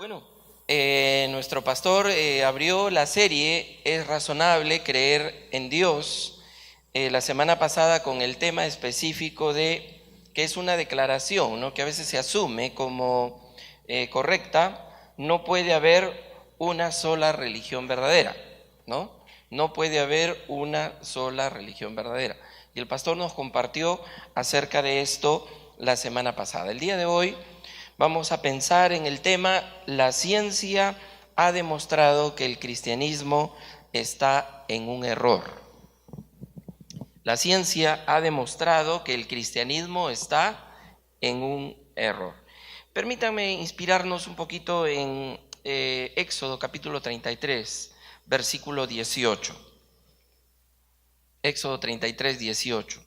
Bueno, nuestro pastor abrió la serie "Es razonable creer en Dios" la semana pasada con el tema específico de que es una declaración, ¿no?, que a veces se asume como correcta. No puede haber una sola religión verdadera, ¿no? No puede haber una sola religión verdadera. Y el pastor nos compartió acerca de esto la semana pasada. El día de hoy vamos a pensar en el tema: la ciencia ha demostrado que el cristianismo está en un error. La ciencia ha demostrado que el cristianismo está en un error. Permítanme inspirarnos un poquito en Éxodo capítulo 33, versículo 18. Éxodo 33, 18.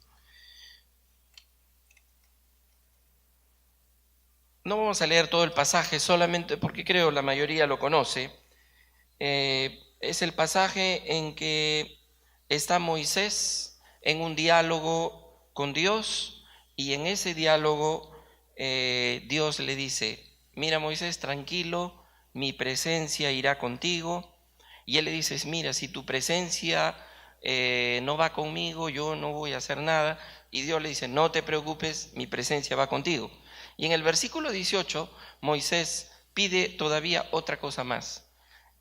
No vamos a leer todo el pasaje, solamente porque creo la mayoría lo conoce. Es el pasaje en que está Moisés en un diálogo con Dios, y en ese diálogo Dios le dice: mira, Moisés, tranquilo, mi presencia irá contigo. Y él le dice: mira, si tu presencia no va conmigo, yo no voy a hacer nada. Y Dios le dice: no te preocupes, mi presencia va contigo. Y en el versículo 18, Moisés pide todavía otra cosa más.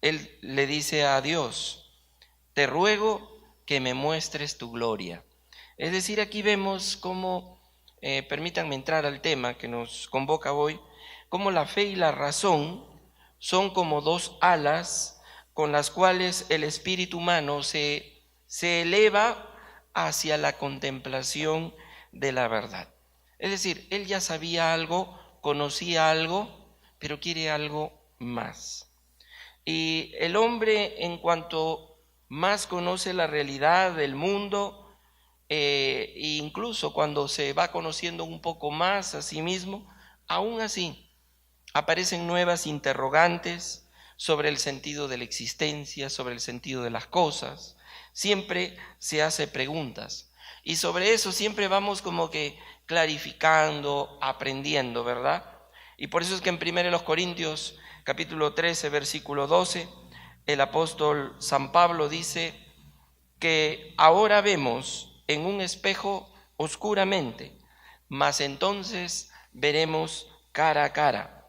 Él le dice a Dios: te ruego que me muestres tu gloria. Es decir, aquí vemos cómo, permítanme entrar al tema que nos convoca hoy, cómo la fe y la razón son como dos alas con las cuales el espíritu humano se eleva hacia la contemplación de la verdad. Es decir, él ya sabía algo, conocía algo, pero quiere algo más. Y el hombre, en cuanto más conoce la realidad del mundo, e incluso cuando se va conociendo un poco más a sí mismo, aún así aparecen nuevas interrogantes sobre el sentido de la existencia, sobre el sentido de las cosas. Siempre se hace preguntas, y sobre eso siempre vamos como que clarificando, aprendiendo, ¿verdad? Y por eso es que en 1 Corintios capítulo 13, versículo 12, el apóstol San Pablo dice que ahora vemos en un espejo oscuramente, mas entonces veremos cara a cara.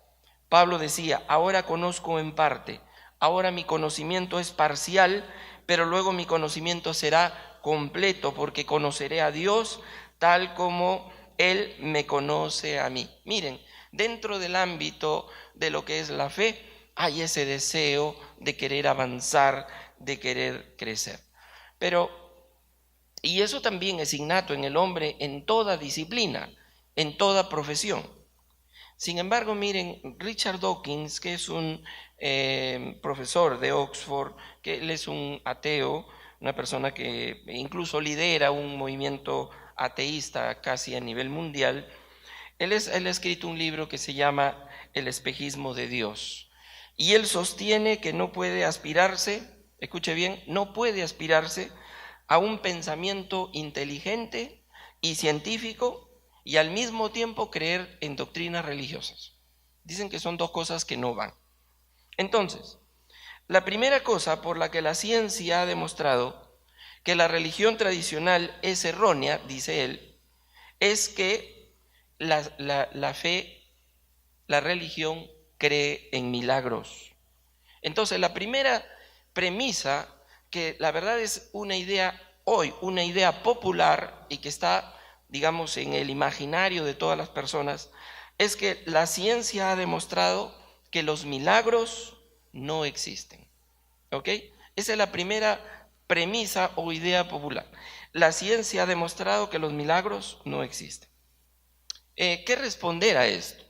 Pablo decía: ahora conozco en parte, ahora mi conocimiento es parcial, pero luego mi conocimiento será completo, porque conoceré a Dios tal como Él me conoce a mí. Miren, dentro del ámbito de lo que es la fe, hay ese deseo de querer avanzar, de querer crecer. Y eso también es innato en el hombre, en toda disciplina, en toda profesión. Sin embargo, miren, Richard Dawkins, que es un profesor de Oxford, que él es un ateo, una persona que incluso lidera un movimiento ateísta casi a nivel mundial. Él ha escrito un libro que se llama El espejismo de Dios. Y él sostiene que no puede aspirarse, escuche bien, no puede aspirarse a un pensamiento inteligente y científico y al mismo tiempo creer en doctrinas religiosas. Dicen que son dos cosas que no van. Entonces, la primera cosa por la que la ciencia ha demostrado que la religión tradicional es errónea, dice él, es que la fe, la religión, cree en milagros. Entonces, la primera premisa, que la verdad es una idea hoy, una idea popular y que está, digamos, en el imaginario de todas las personas, es que la ciencia ha demostrado que los milagros no existen. ¿Ok? Esa es la primera premisa o idea popular. La ciencia ha demostrado que los milagros no existen. ¿Qué responder a esto?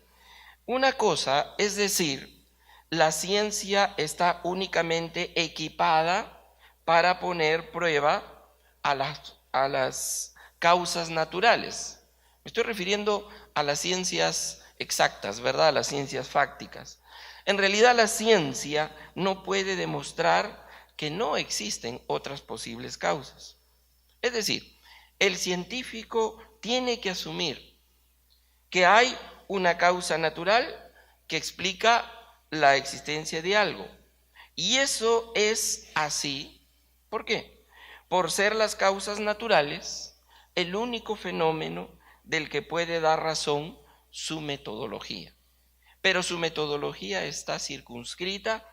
Una cosa es decir: la ciencia está únicamente equipada para poner prueba a las causas naturales. Me estoy refiriendo a las ciencias exactas, ¿verdad? A las ciencias fácticas. En realidad, la ciencia no puede demostrar que no existen otras posibles causas. Es decir, el científico tiene que asumir que hay una causa natural que explica la existencia de algo. Y eso es así. ¿Por qué? Por ser las causas naturales el único fenómeno del que puede dar razón su metodología. Pero su metodología está circunscrita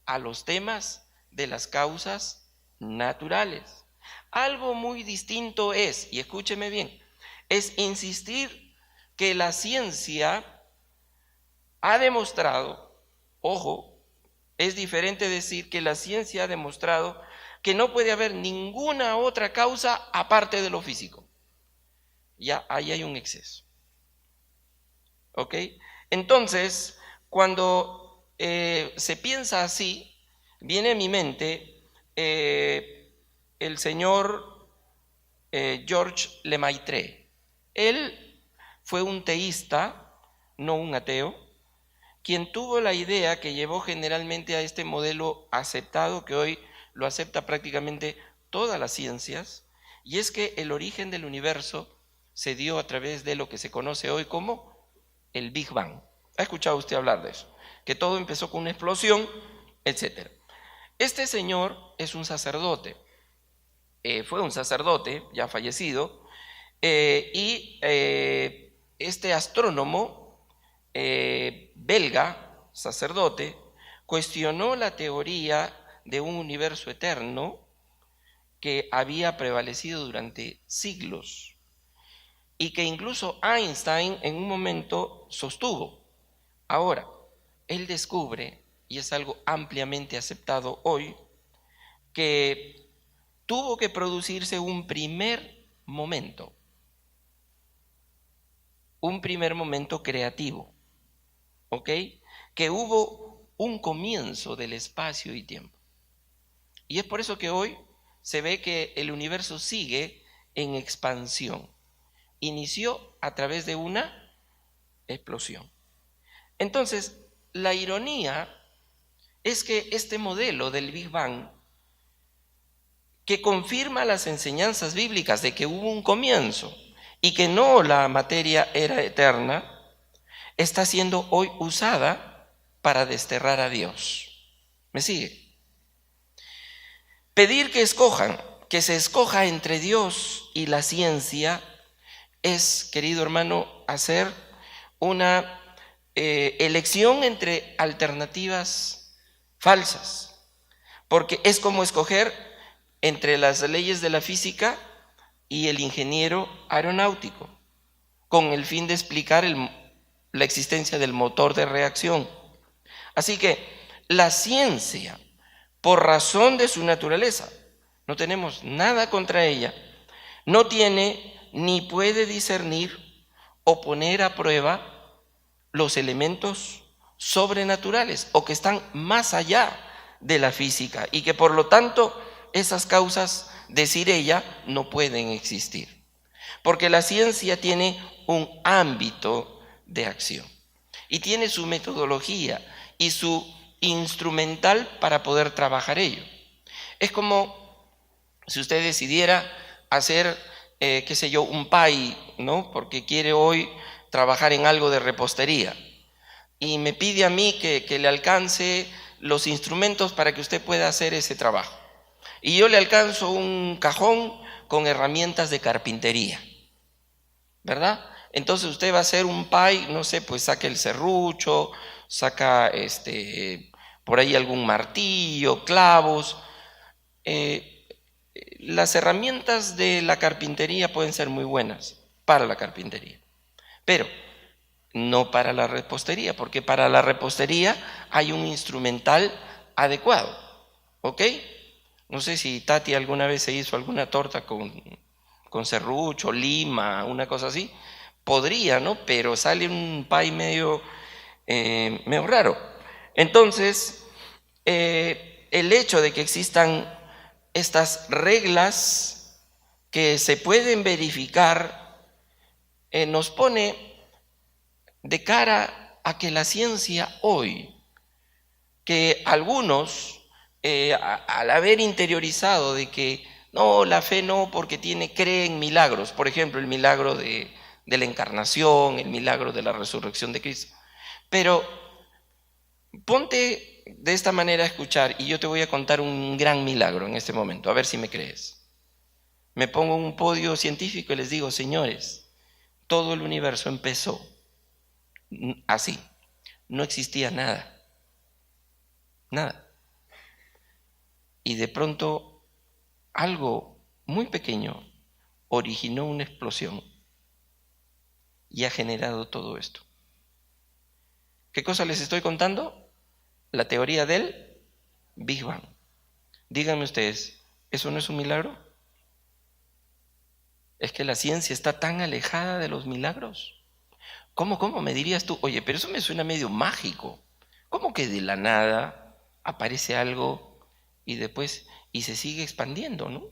a los temas de las causas naturales. Algo muy distinto es, y escúcheme bien, es insistir que la ciencia ha demostrado, ojo, es diferente decir que la ciencia ha demostrado que no puede haber ninguna otra causa aparte de lo físico. Ya ahí hay un exceso. ¿Ok? Entonces, cuando se piensa así, viene a mi mente el señor Georges Lemaitre. Él fue un teísta, no un ateo, quien tuvo la idea que llevó generalmente a este modelo aceptado, que hoy lo acepta prácticamente todas las ciencias, y es que el origen del universo se dio a través de lo que se conoce hoy como el Big Bang. ¿Ha escuchado usted hablar de eso? Que todo empezó con una explosión, etc. Este señor es un sacerdote, fue un sacerdote ya fallecido, y este astrónomo belga, sacerdote, cuestionó la teoría de un universo eterno que había prevalecido durante siglos y que incluso Einstein en un momento sostuvo. Ahora, él descubre, y es algo ampliamente aceptado hoy, que tuvo que producirse un primer momento creativo, ¿ok? Que hubo un comienzo del espacio y tiempo. Y es por eso que hoy se ve que el universo sigue en expansión. Inició a través de una explosión. Entonces, la ironía es que este modelo del Big Bang, que confirma las enseñanzas bíblicas de que hubo un comienzo y que no la materia era eterna, está siendo hoy usada para desterrar a Dios. ¿Me sigue? Pedir que se escoja entre Dios y la ciencia es, querido hermano, hacer una elección entre alternativas falsas, porque es como escoger entre las leyes de la física y el ingeniero aeronáutico, con el fin de explicar la existencia del motor de reacción. Así que la ciencia, por razón de su naturaleza, no tenemos nada contra ella, no tiene ni puede discernir o poner a prueba los elementos sobrenaturales o que están más allá de la física y que por lo tanto esas causas, decir ella, no pueden existir. Porque la ciencia tiene un ámbito de acción y tiene su metodología y su instrumental para poder trabajar ello. Es como si usted decidiera hacer, qué sé yo, un pie, ¿no? Porque quiere hoy trabajar en algo de repostería y me pide a mí que le alcance los instrumentos para que usted pueda hacer ese trabajo. Y yo le alcanzo un cajón con herramientas de carpintería, ¿verdad? Entonces usted va a hacer un pie, no sé, pues saca el serrucho, saca por ahí algún martillo, clavos. Las herramientas de la carpintería pueden ser muy buenas para la carpintería, pero no para la repostería, porque para la repostería hay un instrumental adecuado, ¿ok? No sé si Tati alguna vez se hizo alguna torta con serrucho, lima, una cosa así. Podría, ¿no? Pero sale un pie medio raro. Entonces, el hecho de que existan estas reglas que se pueden verificar nos pone de cara a que la ciencia hoy, que algunos, al haber interiorizado de que no, la fe no, porque cree en milagros, por ejemplo, el milagro de la encarnación, el milagro de la resurrección de Cristo, pero Ponte de esta manera a escuchar y yo te voy a contar un gran milagro en este momento, a ver si me crees. Me pongo en un podio científico y les digo, señores, todo el universo empezó así, no existía nada, nada. Y de pronto algo muy pequeño originó una explosión y ha generado todo esto. ¿Qué cosa les estoy contando? La teoría del Big Bang. Díganme ustedes, ¿eso no es un milagro? Es que la ciencia está tan alejada de los milagros. ¿Cómo me dirías tú? Oye, pero eso me suena medio mágico. ¿Cómo que de la nada aparece algo y después y se sigue expandiendo, ¿no?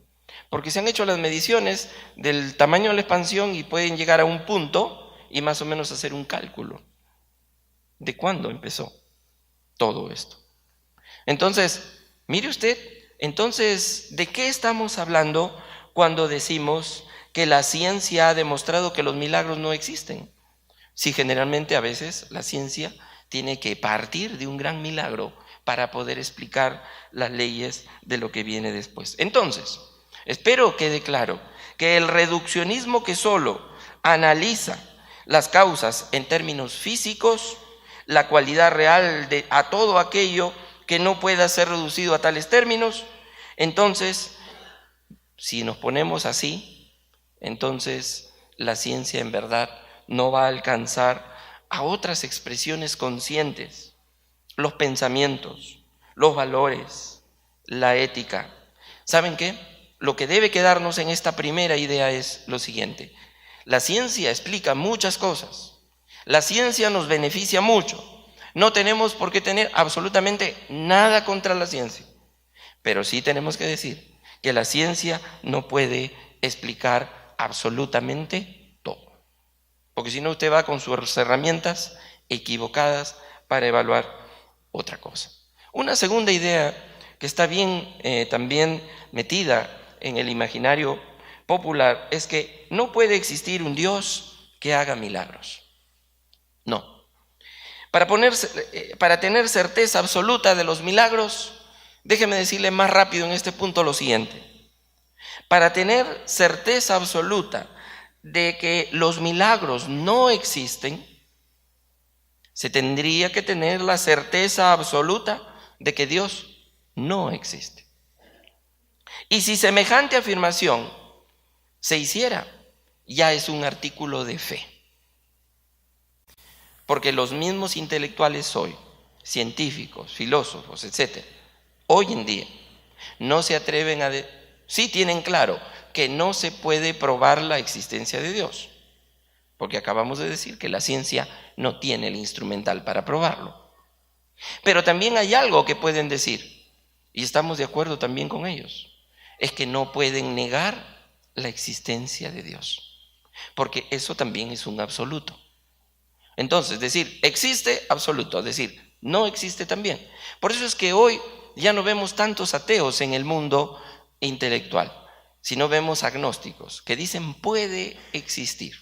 Porque se han hecho las mediciones del tamaño de la expansión y pueden llegar a un punto y más o menos hacer un cálculo de cuándo empezó todo esto. Entonces, mire usted, entonces, ¿de qué estamos hablando cuando decimos que la ciencia ha demostrado que los milagros no existen? Si generalmente a veces la ciencia tiene que partir de un gran milagro para poder explicar las leyes de lo que viene después. Entonces, espero quede claro que el reduccionismo que solo analiza las causas en términos físicos, la cualidad real a todo aquello que no pueda ser reducido a tales términos, entonces, si nos ponemos así, entonces la ciencia en verdad no va a alcanzar a otras expresiones conscientes, los pensamientos, los valores, la ética. ¿Saben qué? Lo que debe quedarnos en esta primera idea es lo siguiente. La ciencia explica muchas cosas. La ciencia nos beneficia mucho. No tenemos por qué tener absolutamente nada contra la ciencia. Pero sí tenemos que decir que la ciencia no puede explicar absolutamente todo. Porque si no, usted va con sus herramientas equivocadas para evaluar otra cosa. Una segunda idea que está bien también metida en el imaginario popular es que no puede existir un Dios que haga milagros. No. Para tener certeza absoluta de los milagros, déjeme decirle más rápido en este punto lo siguiente. Para tener certeza absoluta de que los milagros no existen, se tendría que tener la certeza absoluta de que Dios no existe. Y si semejante afirmación se hiciera, ya es un artículo de fe. Porque los mismos intelectuales hoy, científicos, filósofos, etc., hoy en día, no se atreven a sí tienen claro que no se puede probar la existencia de Dios, porque acabamos de decir que la ciencia no tiene el instrumental para probarlo. Pero también hay algo que pueden decir, y estamos de acuerdo también con ellos, es que no pueden negar la existencia de Dios, porque eso también es un absoluto. Entonces, decir existe, absoluto, decir no existe también. Por eso es que hoy ya no vemos tantos ateos en el mundo intelectual, sino vemos agnósticos que dicen puede existir.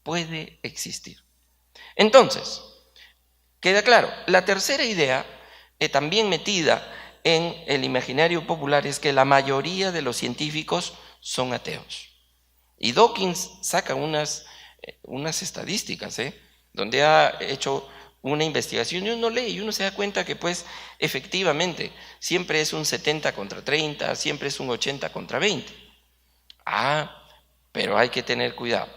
Puede existir. Entonces, queda claro, la tercera idea, también metida en el imaginario popular, es que la mayoría de los científicos son ateos. Y Dawkins saca unas estadísticas, donde ha hecho una investigación y uno lee y uno se da cuenta que pues efectivamente siempre es un 70 contra 30, siempre es un 80 contra 20. Pero hay que tener cuidado.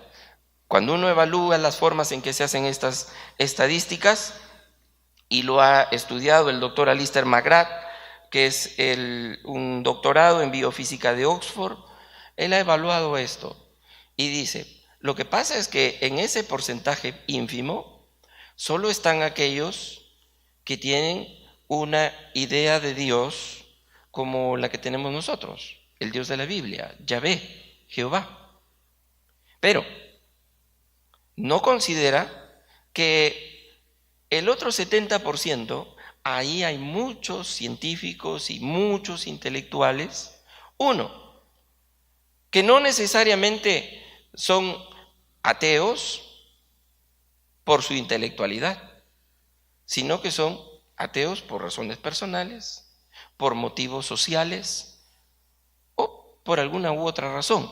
Cuando uno evalúa las formas en que se hacen estas estadísticas, y lo ha estudiado el doctor Alistair McGrath, que es un doctorado en biofísica de Oxford, él ha evaluado esto y dice, lo que pasa es que en ese porcentaje ínfimo solo están aquellos que tienen una idea de Dios como la que tenemos nosotros, el Dios de la Biblia, Yahvé, Jehová. Pero no considera que el otro 70%, ahí hay muchos científicos y muchos intelectuales, que no necesariamente son ateos por su intelectualidad, sino que son ateos por razones personales, por motivos sociales o por alguna u otra razón,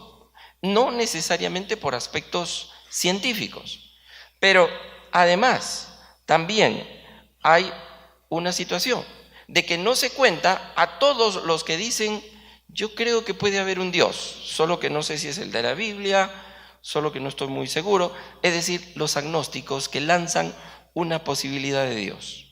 no necesariamente por aspectos científicos. Pero además, también hay una situación de que no se cuenta a todos los que dicen: yo creo que puede haber un Dios, solo que no sé si es el de la Biblia, solo que no estoy muy seguro. Es decir, los agnósticos que lanzan una posibilidad de Dios.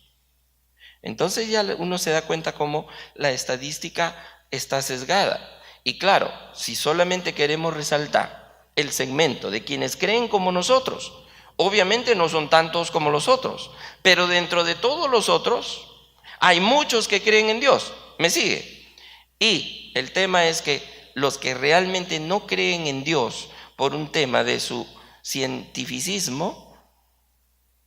Entonces ya uno se da cuenta cómo la estadística está sesgada. Y claro, si solamente queremos resaltar el segmento de quienes creen como nosotros, obviamente no son tantos como los otros, pero dentro de todos los otros hay muchos que creen en Dios. ¿Me sigue? Y el tema es que los que realmente no creen en Dios por un tema de su cientificismo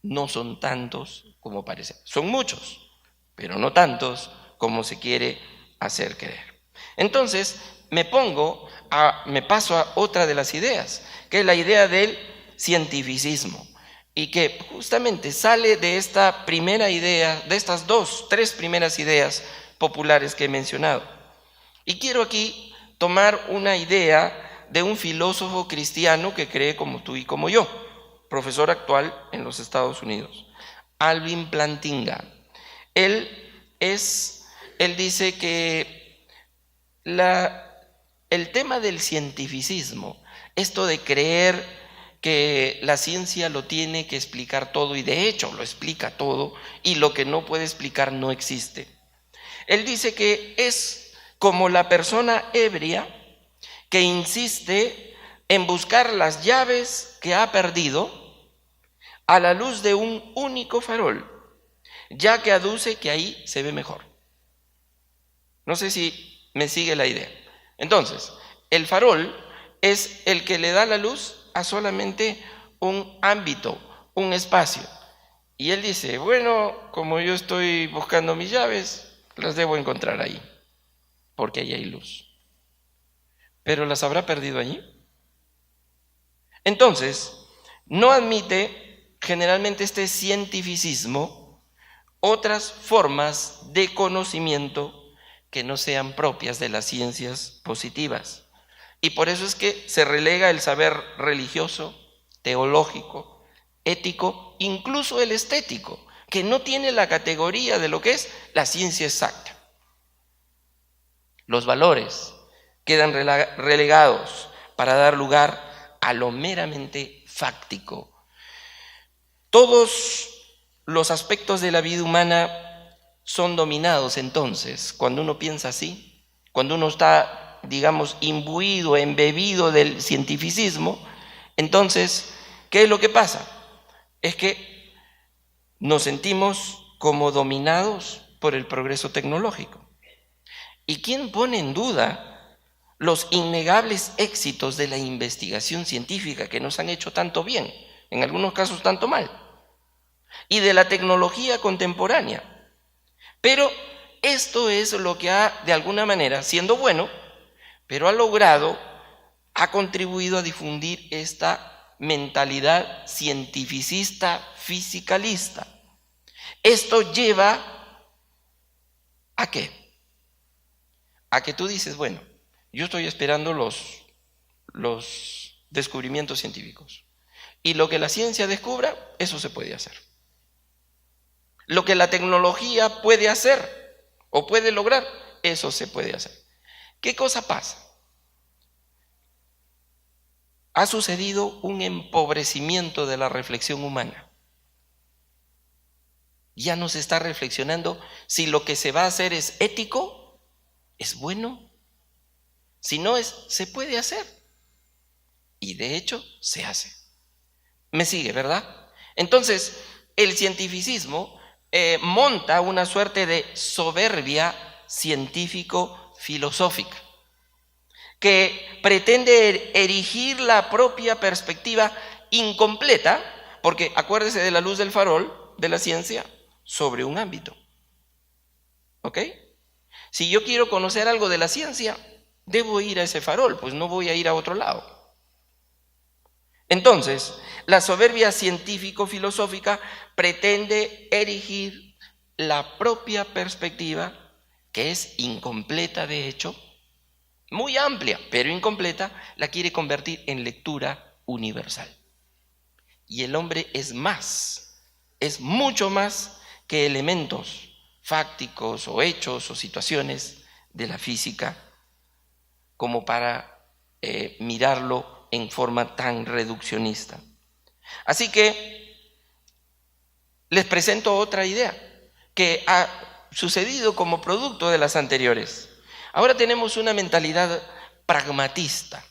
no son tantos como parece. Son muchos, pero no tantos como se quiere hacer creer. Entonces me paso a otra de las ideas, que es la idea del cientificismo, y que justamente sale de esta primera idea, de estas tres primeras ideas populares que he mencionado. Y quiero aquí tomar una idea de un filósofo cristiano que cree como tú y como yo, profesor actual en los Estados Unidos, Alvin Plantinga. Él dice que el tema del cientificismo, esto de creer que la ciencia lo tiene que explicar todo, y de hecho lo explica todo, y lo que no puede explicar no existe. Él dice que es como la persona ebria que insiste en buscar las llaves que ha perdido a la luz de un único farol, ya que aduce que ahí se ve mejor. No sé si me sigue la idea. Entonces, el farol es el que le da la luz a solamente un ámbito, un espacio. Y él dice: bueno, como yo estoy buscando mis llaves, las debo encontrar ahí, porque ahí hay luz. ¿Pero las habrá perdido allí? Entonces, no admite generalmente este cientificismo otras formas de conocimiento que no sean propias de las ciencias positivas. Y por eso es que se relega el saber religioso, teológico, ético, incluso el estético, que no tiene la categoría de lo que es la ciencia exacta. Los valores quedan relegados para dar lugar a lo meramente fáctico. Todos los aspectos de la vida humana son dominados entonces, cuando uno piensa así, cuando uno está, digamos, imbuido, embebido del cientificismo. Entonces, ¿qué es lo que pasa? Es que nos sentimos como dominados por el progreso tecnológico. ¿Y quién pone en duda los innegables éxitos de la investigación científica que nos han hecho tanto bien, en algunos casos tanto mal, y de la tecnología contemporánea? Pero esto es lo que ha, de alguna manera, siendo bueno, pero ha contribuido a difundir esta mentalidad cientificista, fisicalista. Esto lleva ¿a qué? A que tú dices: bueno, yo estoy esperando los descubrimientos científicos, y lo que la ciencia descubra, eso se puede hacer. Lo que la tecnología puede hacer o puede lograr, eso se puede hacer. ¿Qué cosa pasa? Ha sucedido un empobrecimiento de la reflexión humana. Ya no se está reflexionando si lo que se va a hacer es ético, es bueno. Si no es, se puede hacer. Y de hecho, se hace. ¿Me sigue, verdad? Entonces, el cientificismo monta una suerte de soberbia científico-filosófica que pretende erigir la propia perspectiva incompleta, porque acuérdese de la luz del farol de la ciencia, sobre un ámbito. ¿Ok? Si yo quiero conocer algo de la ciencia, debo ir a ese farol, pues no voy a ir a otro lado. Entonces, la soberbia científico-filosófica pretende erigir la propia perspectiva, que es incompleta de hecho, muy amplia, pero incompleta, la quiere convertir en lectura universal. Y el hombre es mucho más que elementos fácticos o hechos o situaciones de la física como para mirarlo en forma tan reduccionista. Así que les presento otra idea que ha sucedido como producto de las anteriores. Ahora tenemos una mentalidad pragmatista.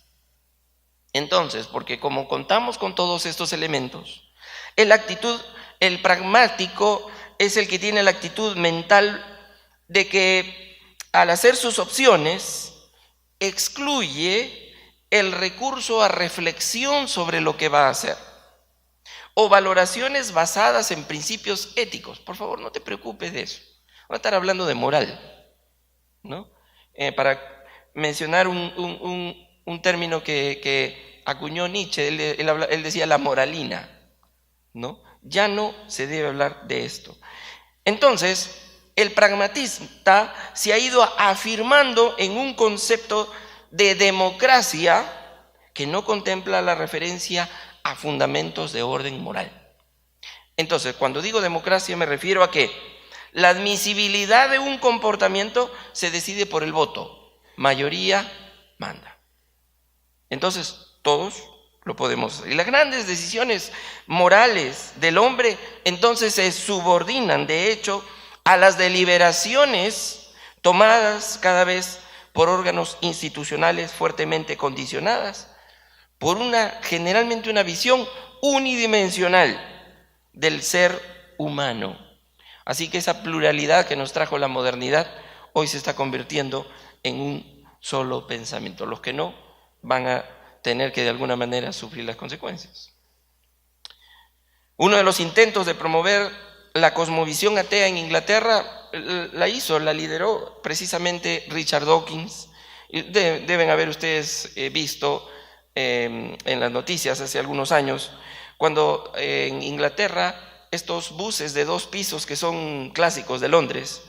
Entonces, porque como contamos con todos estos elementos, el pragmático es el que tiene la actitud mental de que al hacer sus opciones excluye el recurso a reflexión sobre lo que va a hacer o valoraciones basadas en principios éticos. Por favor, no te preocupes de eso. Voy a estar hablando de moral, ¿no? Para mencionar un término que acuñó Nietzsche, él decía la moralina, ¿no? Ya no se debe hablar de esto. Entonces, el pragmatista se ha ido afirmando en un concepto de democracia que no contempla la referencia a fundamentos de orden moral. Entonces, cuando digo democracia me refiero a que la admisibilidad de un comportamiento se decide por el voto. Mayoría manda. Entonces, todos lo podemos hacer. Y las grandes decisiones morales del hombre entonces se subordinan, de hecho, a las deliberaciones tomadas cada vez por órganos institucionales fuertemente condicionadas por generalmente una visión unidimensional del ser humano. Así que esa pluralidad que nos trajo la modernidad hoy se está convirtiendo en un solo pensamiento. Los que no van a tener que de alguna manera sufrir las consecuencias. Uno de los intentos de promover la cosmovisión atea en Inglaterra la lideró precisamente Richard Dawkins. Deben haber ustedes visto en las noticias hace algunos años, cuando en Inglaterra estos buses de 2 pisos que son clásicos de Londres,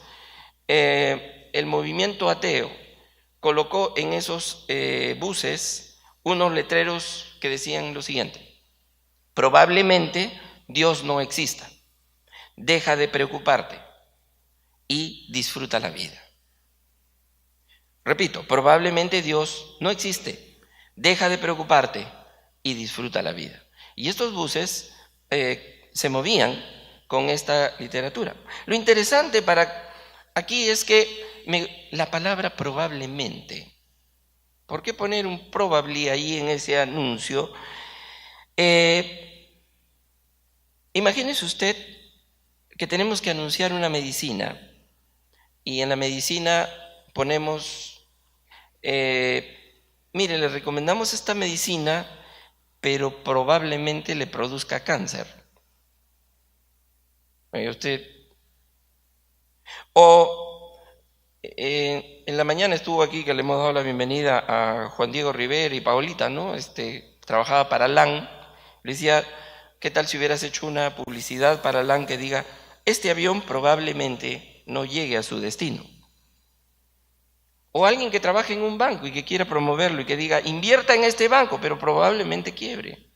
el movimiento ateo colocó en esos buses unos letreros que decían lo siguiente: probablemente Dios no exista, deja de preocuparte y disfruta la vida. Repito, probablemente Dios no existe, deja de preocuparte y disfruta la vida. Y estos buses se movían con esta literatura. Lo interesante para aquí es que la palabra probablemente, ¿por qué poner un probably ahí en ese anuncio? Imagínese usted que tenemos que anunciar una medicina y en la medicina ponemos, mire, le recomendamos esta medicina, pero probablemente le produzca cáncer. Usted, en la mañana estuvo aquí, que le hemos dado la bienvenida a Juan Diego Rivera y Paolita, ¿no? Trabajaba para LAN. Le decía, ¿qué tal si hubieras hecho una publicidad para LAN que diga, este avión probablemente no llegue a su destino? O alguien que trabaje en un banco y que quiera promoverlo y que diga, invierta en este banco, pero probablemente quiebre.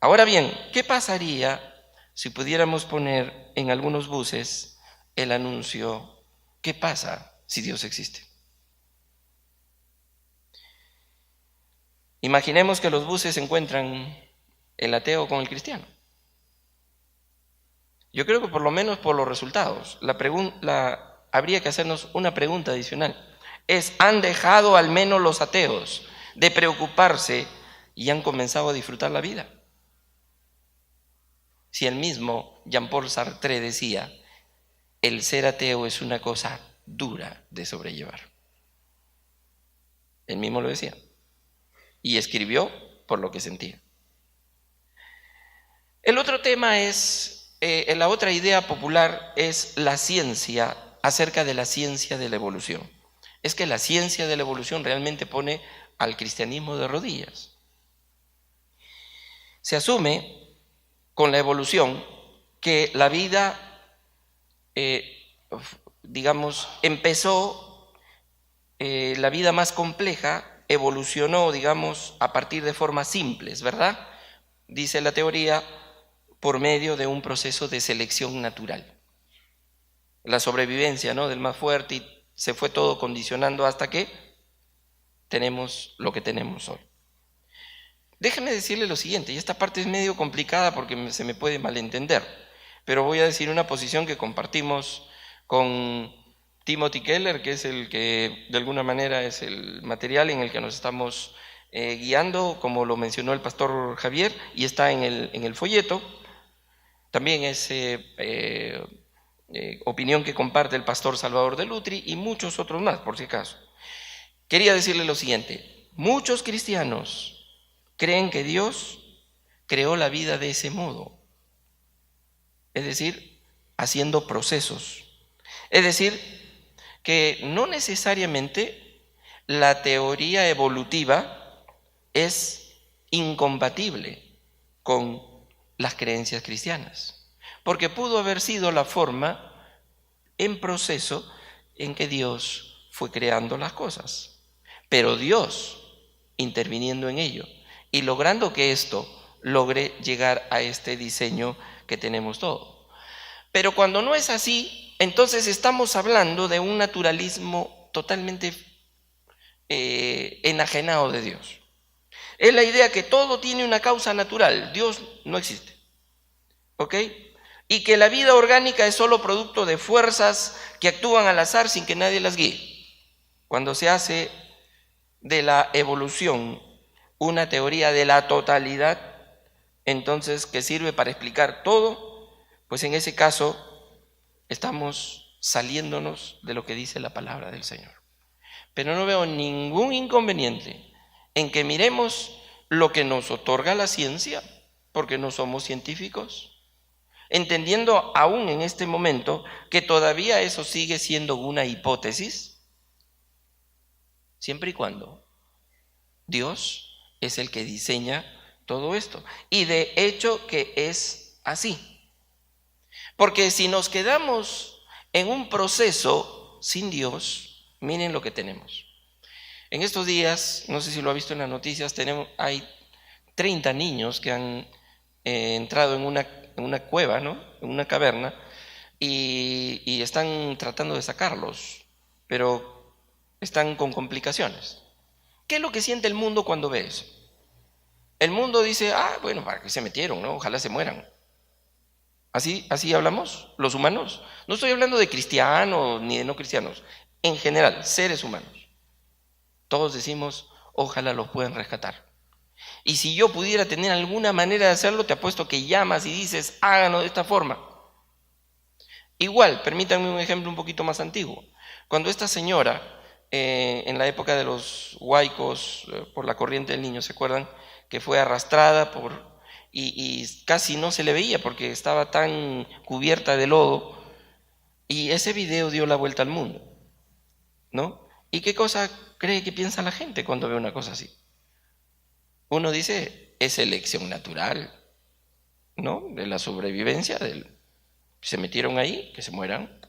Ahora bien, ¿qué pasaría si pudiéramos poner en algunos buses el anuncio, ¿qué pasa si Dios existe? Imaginemos que los buses encuentran el ateo con el cristiano. Yo creo que por lo menos por los resultados, habría que hacernos una pregunta adicional. ¿Han dejado al menos los ateos de preocuparse y han comenzado a disfrutar la vida? Si el mismo Jean-Paul Sartre decía, el ser ateo es una cosa dura de sobrellevar. Él mismo lo decía. Y escribió por lo que sentía. El otro tema es, la otra idea popular es la ciencia, acerca de la ciencia de la evolución. Es que la ciencia de la evolución realmente pone al cristianismo de rodillas. Se asume con la evolución que la vida, digamos, empezó, la vida más compleja evolucionó, digamos, a partir de formas simples, ¿verdad? Dice la teoría, por medio de un proceso de selección natural. La sobrevivencia, ¿no?, del más fuerte, y se fue todo condicionando hasta que tenemos lo que tenemos hoy. Déjeme decirle lo siguiente, y esta parte es medio complicada porque se me puede malentender, pero voy a decir una posición que compartimos con Timothy Keller, que es el que de alguna manera es el material en el que nos estamos guiando, como lo mencionó el pastor Javier, y está en el folleto. También es opinión que comparte el pastor Salvador de Lutri y muchos otros más, por si acaso. Quería decirle lo siguiente, muchos cristianos creen que Dios creó la vida de ese modo, es decir, haciendo procesos. Es decir, que no necesariamente la teoría evolutiva es incompatible con las creencias cristianas, porque pudo haber sido la forma en proceso en que Dios fue creando las cosas, pero Dios interviniendo en ello y logrando que esto logre llegar a este diseño que tenemos todo. Pero cuando no es así, entonces estamos hablando de un naturalismo totalmente enajenado de Dios. Es la idea que todo tiene una causa natural, Dios no existe, ¿ok? Y que la vida orgánica es solo producto de fuerzas que actúan al azar sin que nadie las guíe. Cuando se hace de la evolución una teoría de la totalidad, entonces, que sirve para explicar todo, pues en ese caso estamos saliéndonos de lo que dice la palabra del Señor. Pero no veo ningún inconveniente en que miremos lo que nos otorga la ciencia, porque no somos científicos, entendiendo aún en este momento que todavía eso sigue siendo una hipótesis, siempre y cuando Dios es el que diseña todo esto. Y de hecho que es así. Porque si nos quedamos en un proceso sin Dios, miren lo que tenemos. En estos días, no sé si lo ha visto en las noticias, hay 30 niños que han entrado en una cueva, ¿no?, en una caverna, y están tratando de sacarlos, pero están con complicaciones. ¿Qué es lo que siente el mundo cuando ve eso? El mundo dice, bueno, ¿para qué se metieron, no? Ojalá se mueran. ¿Así hablamos los humanos? No estoy hablando de cristianos ni de no cristianos, en general, seres humanos. Todos decimos, ojalá los puedan rescatar. Y si yo pudiera tener alguna manera de hacerlo, te apuesto que llamas y dices, háganlo de esta forma. Igual, permítanme un ejemplo un poquito más antiguo. Cuando esta señora, en la época de los huaicos, por la corriente del Niño, ¿se acuerdan? Que fue arrastrada y casi no se le veía porque estaba tan cubierta de lodo, y ese video dio la vuelta al mundo, ¿no? ¿Y qué cosa cree que piensa la gente cuando ve una cosa así? Uno dice, es selección natural, ¿no? De la sobrevivencia, se metieron ahí, que se mueran.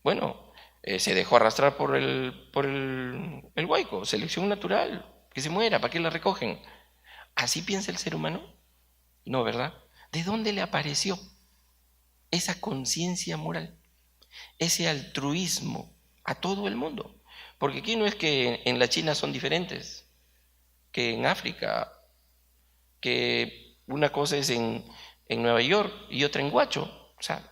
Bueno, se dejó arrastrar por el huaico, selección natural, que se muera, ¿para qué la recogen? ¿Así piensa el ser humano? No, ¿verdad? ¿De dónde le apareció esa conciencia moral, ese altruismo a todo el mundo? Porque aquí no es que en la China son diferentes que en África, que una cosa es en Nueva York y otra en Huacho. O sea,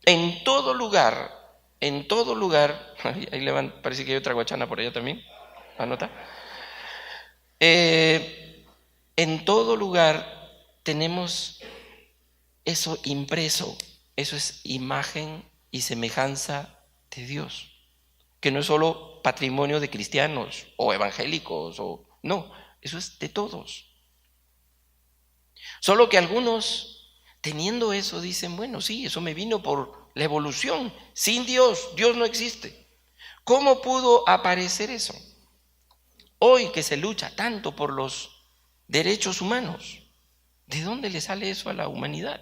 en todo lugar, ahí parece que hay otra guachana por allá también, anota. En todo lugar tenemos eso impreso, eso es imagen y semejanza de Dios, que no es solo patrimonio de cristianos o evangélicos, no, eso es de todos. Solo que algunos, teniendo eso, dicen, bueno, sí, eso me vino por la evolución. Sin Dios, Dios no existe. ¿Cómo pudo aparecer eso? Hoy que se lucha tanto por los derechos humanos. ¿De dónde le sale eso a la humanidad?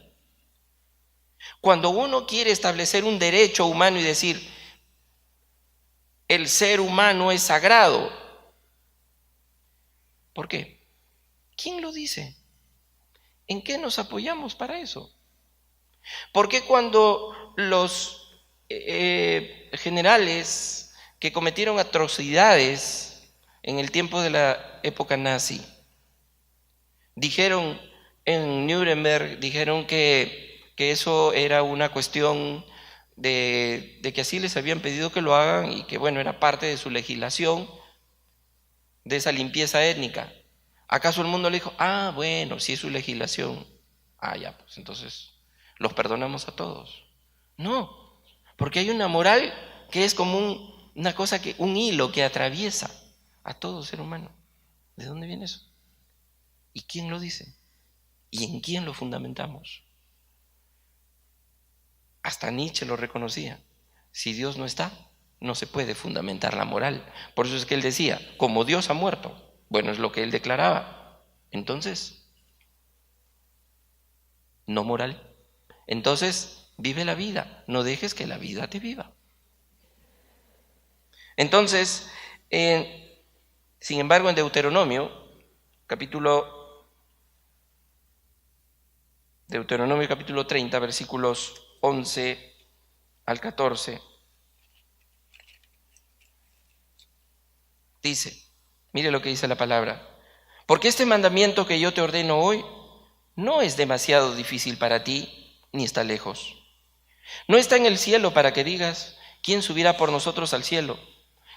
Cuando uno quiere establecer un derecho humano y decir, el ser humano es sagrado, ¿por qué? ¿Quién lo dice? ¿En qué nos apoyamos para eso? ¿Por qué cuando los generales que cometieron atrocidades en el tiempo de la época nazi, dijeron en Nuremberg, dijeron que eso era una cuestión de que así les habían pedido que lo hagan y que bueno, era parte de su legislación, de esa limpieza étnica? ¿Acaso el mundo le dijo, bueno, si es su legislación, ya, pues entonces los perdonamos a todos? No, porque hay una moral que es como una cosa, un hilo que atraviesa a todo ser humano. ¿De dónde viene eso? ¿Y quién lo dice? ¿Y en quién lo fundamentamos? Hasta Nietzsche lo reconocía. Si Dios no está, no se puede fundamentar la moral. Por eso es que él decía, como Dios ha muerto, bueno, es lo que él declaraba. Entonces, no moral. Entonces, vive la vida, no dejes que la vida te viva. Entonces, sin embargo, en Deuteronomio capítulo 30, versículos 11 al 14, dice, mire lo que dice la palabra, porque este mandamiento que yo te ordeno hoy no es demasiado difícil para ti, ni está lejos. No está en el cielo para que digas, ¿quién subirá por nosotros al cielo?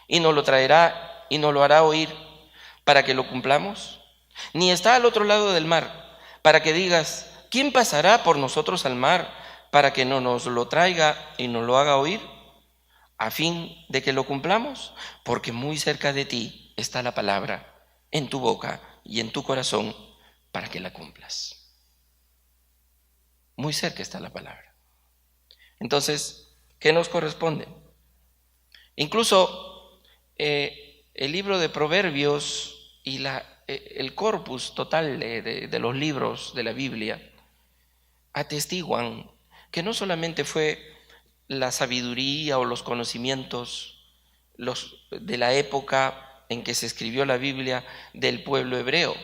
Y nos lo traerá y nos lo hará oír para que lo cumplamos. Ni está al otro lado del mar para que digas, ¿quién pasará por nosotros al mar para que no nos lo traiga y nos lo haga oír? A fin de que lo cumplamos, porque muy cerca de ti está la palabra, en tu boca y en tu corazón, para que la cumplas. Muy cerca está la palabra. Entonces, ¿qué nos corresponde? Incluso el libro de Proverbios y el corpus total de los libros de la Biblia atestiguan que no solamente fue la sabiduría o los conocimientos de la época en que se escribió la Biblia del pueblo hebreo,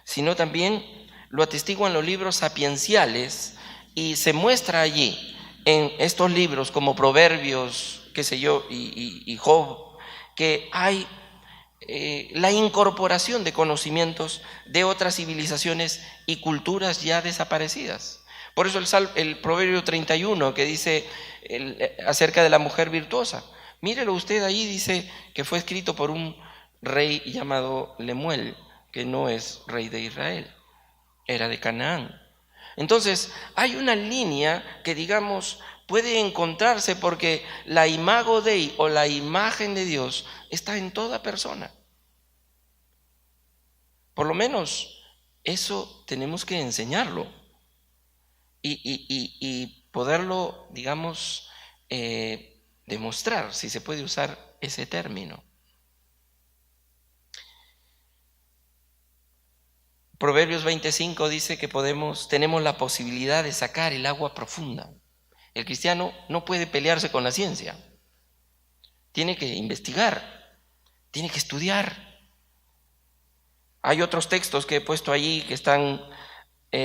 sino también lo atestiguan los libros sapienciales, y se muestra allí en estos libros como Proverbios, qué sé yo, y Job, que hay la incorporación de conocimientos de otras civilizaciones y culturas ya desaparecidas. Por eso el Proverbio 31 que dice acerca de la mujer virtuosa, mírelo usted ahí, dice que fue escrito por un rey llamado Lemuel, que no es rey de Israel, era de Canaán. Entonces hay una línea que, digamos, puede encontrarse porque la imago Dei o la imagen de Dios está en toda persona. Por lo menos eso tenemos que enseñarlo y poderlo, digamos, demostrar, si se puede usar ese término. Proverbios 25 dice que tenemos la posibilidad de sacar el agua profunda. El cristiano no puede pelearse con la ciencia. Tiene que investigar, tiene que estudiar. Hay otros textos que he puesto allí que están,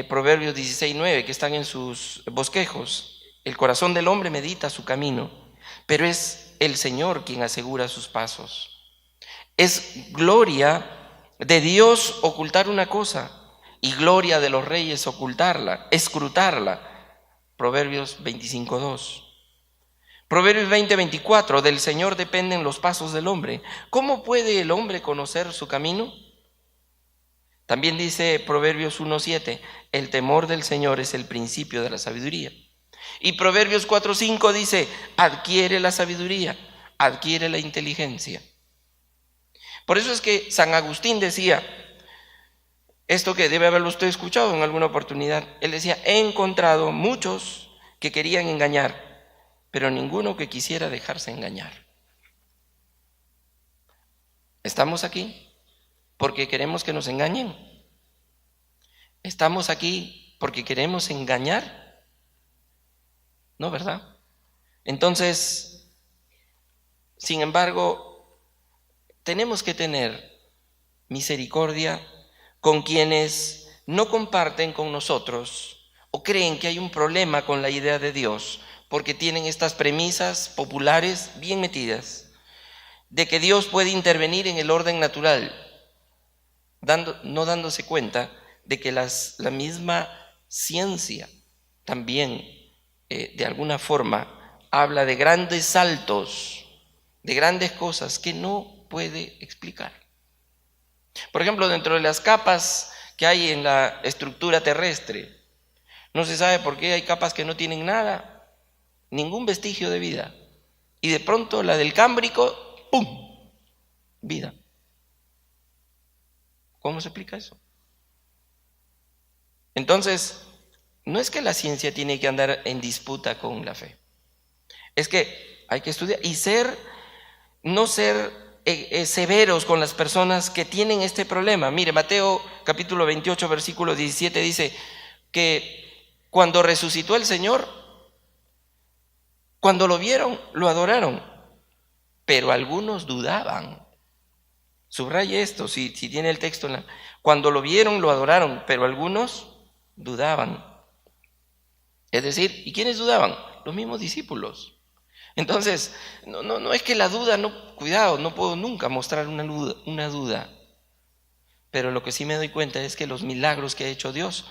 Proverbios 16:9, que están en sus bosquejos. El corazón del hombre medita su camino, pero es el Señor quien asegura sus pasos. Es gloria de Dios ocultar una cosa y gloria de los reyes ocultarla, escrutarla. Proverbios 25:2. Proverbios 20:24, del Señor dependen los pasos del hombre. ¿Cómo puede el hombre conocer su camino? También dice Proverbios 1:7, el temor del Señor es el principio de la sabiduría. Y Proverbios 4:5 dice, adquiere la sabiduría, adquiere la inteligencia. Por eso es que San Agustín decía, esto que debe haberlo usted escuchado en alguna oportunidad, él decía, he encontrado muchos que querían engañar, pero ninguno que quisiera dejarse engañar. ¿Estamos aquí porque queremos que nos engañen? ¿Estamos aquí porque queremos engañar? No, ¿verdad? Entonces, sin embargo, tenemos que tener misericordia con quienes no comparten con nosotros o creen que hay un problema con la idea de Dios, porque tienen estas premisas populares bien metidas, de que Dios puede intervenir en el orden natural, no dándose cuenta de que la misma ciencia también, de alguna forma, habla de grandes saltos, de grandes cosas que no puede explicar. Por ejemplo, dentro de las capas que hay en la estructura terrestre, no se sabe por qué hay capas que no tienen nada, ningún vestigio de vida. Y de pronto la del Cámbrico, ¡pum!, vida. ¿Cómo se explica eso? Entonces, no es que la ciencia tiene que andar en disputa con la fe. Es que hay que estudiar y no ser severos con las personas que tienen este problema. Mire, Mateo capítulo 28, versículo 17 dice que cuando resucitó el Señor, cuando lo vieron, lo adoraron, pero algunos dudaban. Subraye esto, si tiene el texto. Cuando lo vieron, lo adoraron, pero algunos dudaban. Es decir, ¿y quiénes dudaban? Los mismos discípulos. Entonces, no es que la duda, cuidado, no puedo nunca mostrar una duda. Pero lo que sí me doy cuenta es que los milagros que ha hecho Dios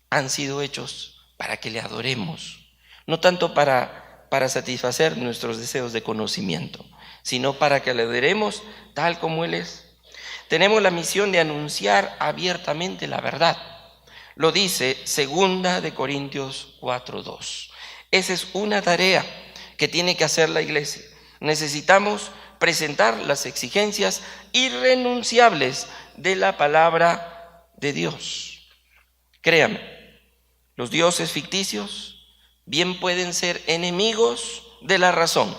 han sido hechos para que le adoremos. No tanto para satisfacer nuestros deseos de conocimiento, sino para que le adoremos tal como Él es. Tenemos la misión de anunciar abiertamente la verdad. Lo dice 2 Corintios 4:2. Esa es una tarea que tiene que hacer la iglesia. Necesitamos presentar las exigencias irrenunciables de la palabra de Dios. Créame, los dioses ficticios bien pueden ser enemigos de la razón.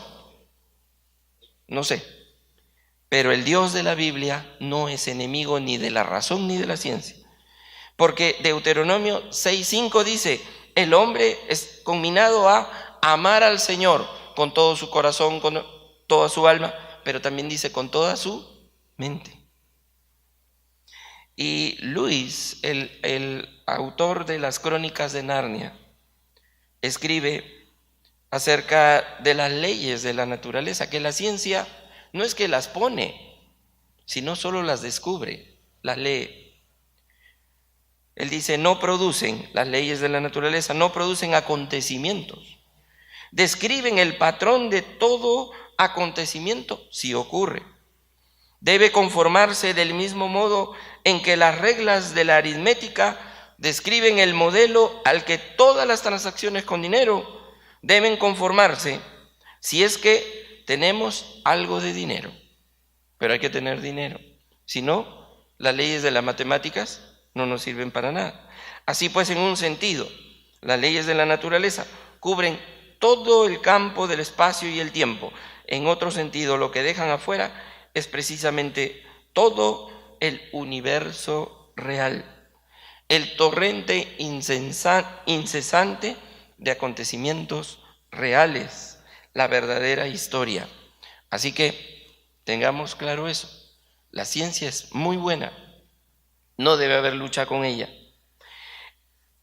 No sé, pero el Dios de la Biblia no es enemigo ni de la razón ni de la ciencia. Porque Deuteronomio 6:5 dice, el hombre es conminado a amar al Señor con todo su corazón, con toda su alma, pero también dice con toda su mente. Y Luis, el autor de las Crónicas de Narnia, escribe acerca de las leyes de la naturaleza, que la ciencia no es que las pone, sino solo las descubre, las lee. Él dice, no producen, las leyes de la naturaleza no producen acontecimientos. Describen el patrón de todo acontecimiento si ocurre. Debe conformarse del mismo modo en que las reglas de la aritmética describen el modelo al que todas las transacciones con dinero deben conformarse si es que tenemos algo de dinero. Pero hay que tener dinero. Si no, las leyes de las matemáticas no nos sirven para nada. Así pues, en un sentido, las leyes de la naturaleza cubren todo el campo del espacio y el tiempo. En otro sentido, lo que dejan afuera es precisamente todo el universo real, el torrente incesante de acontecimientos reales, la verdadera historia. Así que tengamos claro eso. La ciencia es muy buena. No debe haber lucha con ella.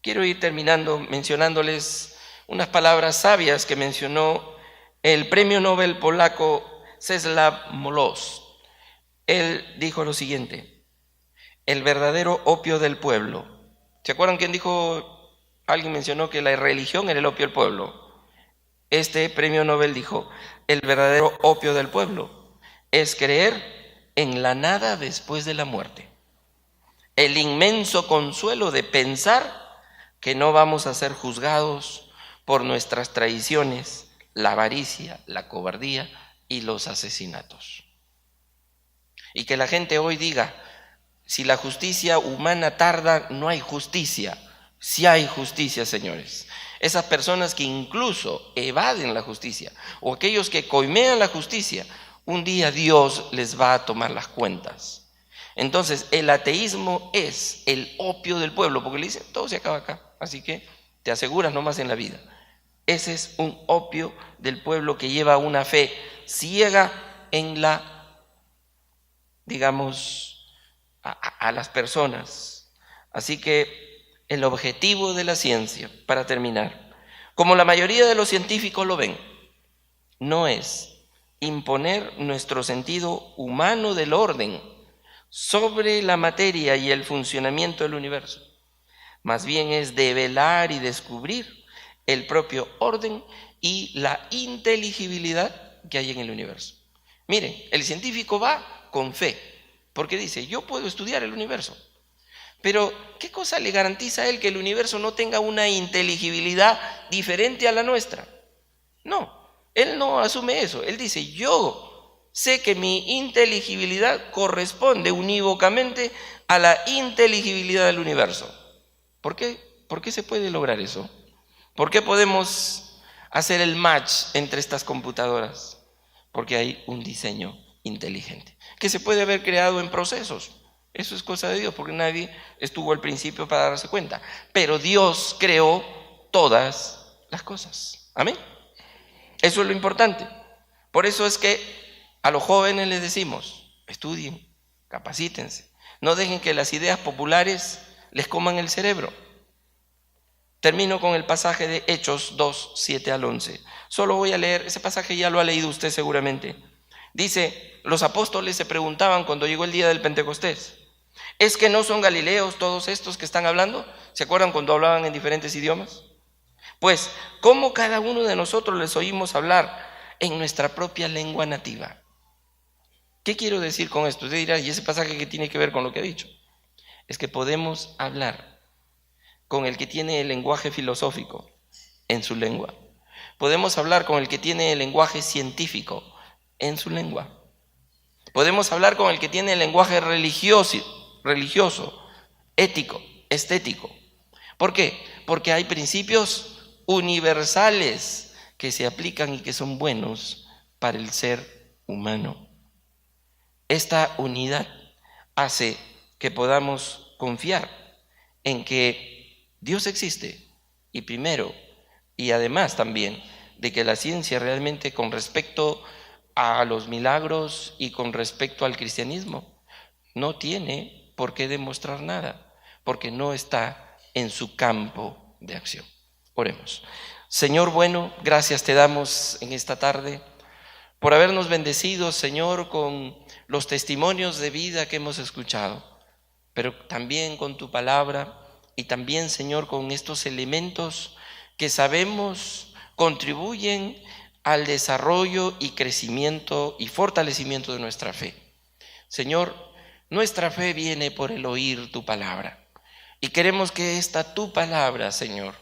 Quiero ir terminando mencionándoles unas palabras sabias que mencionó el premio Nobel polaco Czesław Miłosz. Él dijo lo siguiente: el verdadero opio del pueblo. ¿Se acuerdan quién dijo? Alguien mencionó que la religión era el opio del pueblo. Este premio Nobel dijo: el verdadero opio del pueblo es creer en la nada después de la muerte. El inmenso consuelo de pensar que no vamos a ser juzgados por nuestras traiciones, la avaricia, la cobardía y los asesinatos. Y que la gente hoy diga, si la justicia humana tarda, no hay justicia. Sí hay justicia, señores. Esas personas que incluso evaden la justicia o aquellos que coimean la justicia, un día Dios les va a tomar las cuentas. Entonces, el ateísmo es el opio del pueblo, porque le dicen, todo se acaba acá, así que te aseguras nomás en la vida. Ese es un opio del pueblo que lleva una fe ciega en a las personas. Así que el objetivo de la ciencia, para terminar, como la mayoría de los científicos lo ven, no es imponer nuestro sentido humano del orden sobre la materia y el funcionamiento del universo. Más bien es develar y descubrir el propio orden y la inteligibilidad que hay en el universo. Miren, el científico va con fe, porque dice, yo puedo estudiar el universo, pero ¿qué cosa le garantiza a él que el universo no tenga una inteligibilidad diferente a la nuestra? No, él no asume eso. Él dice, yo sé que mi inteligibilidad corresponde unívocamente a la inteligibilidad del universo. ¿Por qué? ¿Por qué se puede lograr eso? ¿Por qué podemos hacer el match entre estas computadoras? Porque hay un diseño inteligente que se puede haber creado en procesos. Eso es cosa de Dios, porque nadie estuvo al principio para darse cuenta. Pero Dios creó todas las cosas. Amén. Eso es lo importante. Por eso es que a los jóvenes les decimos, estudien, capacítense. No dejen que las ideas populares les coman el cerebro. Termino con el pasaje de Hechos 2, 7 al 11. Solo voy a leer, ese pasaje ya lo ha leído usted seguramente. Dice, los apóstoles se preguntaban cuando llegó el día del Pentecostés, ¿es que no son galileos todos estos que están hablando? ¿Se acuerdan cuando hablaban en diferentes idiomas? Pues, ¿cómo cada uno de nosotros les oímos hablar en nuestra propia lengua nativa? ¿Qué quiero decir con esto? Usted dirá, ¿y ese pasaje qué tiene que ver con lo que he dicho? Es que podemos hablar con el que tiene el lenguaje filosófico en su lengua. Podemos hablar con el que tiene el lenguaje científico en su lengua. Podemos hablar con el que tiene el lenguaje religioso, ético, estético. ¿Por qué? Porque hay principios universales que se aplican y que son buenos para el ser humano. Esta unidad hace que podamos confiar en que Dios existe, y primero, y además también, de que la ciencia realmente con respecto a los milagros y con respecto al cristianismo no tiene por qué demostrar nada, porque no está en su campo de acción. Oremos. Señor bueno, gracias te damos en esta tarde por habernos bendecido, Señor, con los testimonios de vida que hemos escuchado, pero también con tu palabra y también, Señor, con estos elementos que sabemos contribuyen al desarrollo y crecimiento y fortalecimiento de nuestra fe. Señor, nuestra fe viene por el oír tu palabra y queremos que esta tu palabra, Señor,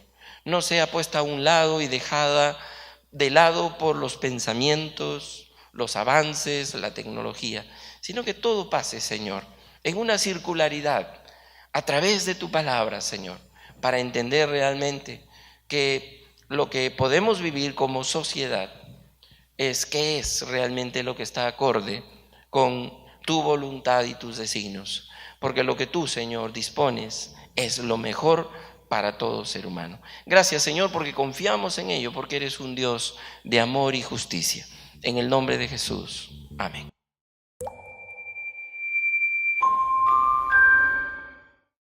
no sea puesta a un lado y dejada de lado por los pensamientos, los avances, la tecnología, sino que todo pase, Señor, en una circularidad a través de tu palabra, Señor, para entender realmente que lo que podemos vivir como sociedad es qué es realmente lo que está acorde con tu voluntad y tus designios, porque lo que tú, Señor, dispones es lo mejor para todo ser humano. Gracias, Señor, porque confiamos en ello, porque eres un Dios de amor y justicia. En el nombre de Jesús. Amén.